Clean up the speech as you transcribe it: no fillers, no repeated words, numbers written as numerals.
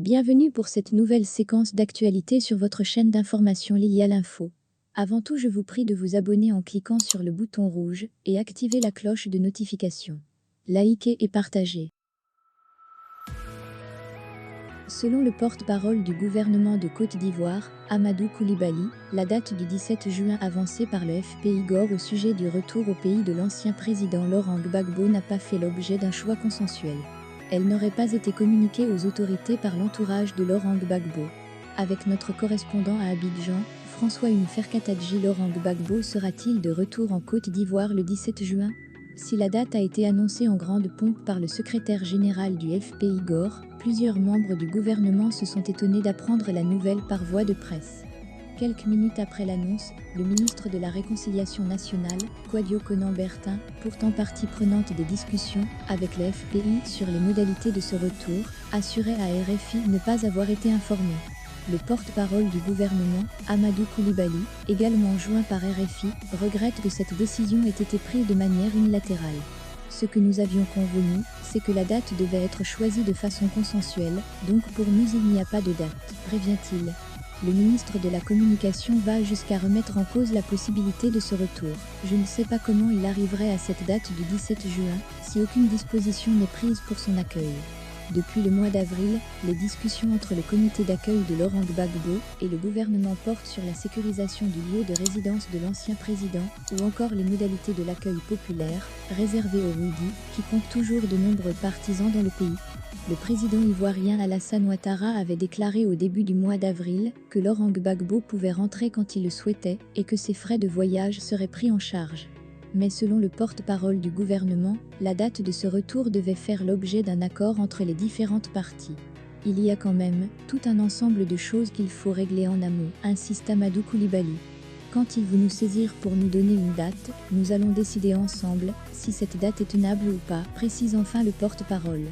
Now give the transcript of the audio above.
Bienvenue pour cette nouvelle séquence d'actualité sur votre chaîne d'information liée à l'info. Avant tout, je vous prie de vous abonner en cliquant sur le bouton rouge et activer la cloche de notification. Likez et partagez. Selon le porte-parole du gouvernement de Côte d'Ivoire, Amadou Coulibaly, la date du 17 juin avancée par le FPI-GOR au sujet du retour au pays de l'ancien président Laurent Gbagbo n'a pas fait l'objet d'un choix consensuel. Elle n'aurait pas été communiquée aux autorités par l'entourage de Laurent Gbagbo. Avec notre correspondant à Abidjan, François Ferkatadji, Laurent Gbagbo sera-t-il de retour en Côte d'Ivoire le 17 juin ? Si la date a été annoncée en grande pompe par le secrétaire général du FPI-GOR, plusieurs membres du gouvernement se sont étonnés d'apprendre la nouvelle par voie de presse. Quelques minutes après l'annonce, le ministre de la Réconciliation nationale, Kouadio Konan-Bertin, pourtant partie prenante des discussions avec le FPI sur les modalités de ce retour, assurait à RFI ne pas avoir été informé. Le porte-parole du gouvernement, Amadou Coulibaly, également joint par RFI, regrette que cette décision ait été prise de manière unilatérale. Ce que nous avions convenu, c'est que la date devait être choisie de façon consensuelle, donc pour nous il n'y a pas de date, prévient-il. Le ministre de la Communication va jusqu'à remettre en cause la possibilité de ce retour. Je ne sais pas comment il arriverait à cette date du 17 juin, si aucune disposition n'est prise pour son accueil. Depuis le mois d'avril, les discussions entre le comité d'accueil de Laurent Gbagbo et le gouvernement portent sur la sécurisation du lieu de résidence de l'ancien président ou encore les modalités de l'accueil populaire, réservé aux Rudi, qui compte toujours de nombreux partisans dans le pays. Le président ivoirien Alassane Ouattara avait déclaré au début du mois d'avril que Laurent Gbagbo pouvait rentrer quand il le souhaitait et que ses frais de voyage seraient pris en charge. Mais selon le porte-parole du gouvernement, la date de ce retour devait faire l'objet d'un accord entre les différentes parties. Il y a quand même tout un ensemble de choses qu'il faut régler en amont, insiste Amadou Coulibaly. Quand ils vont nous saisir pour nous donner une date, nous allons décider ensemble si cette date est tenable ou pas, précise enfin le porte-parole.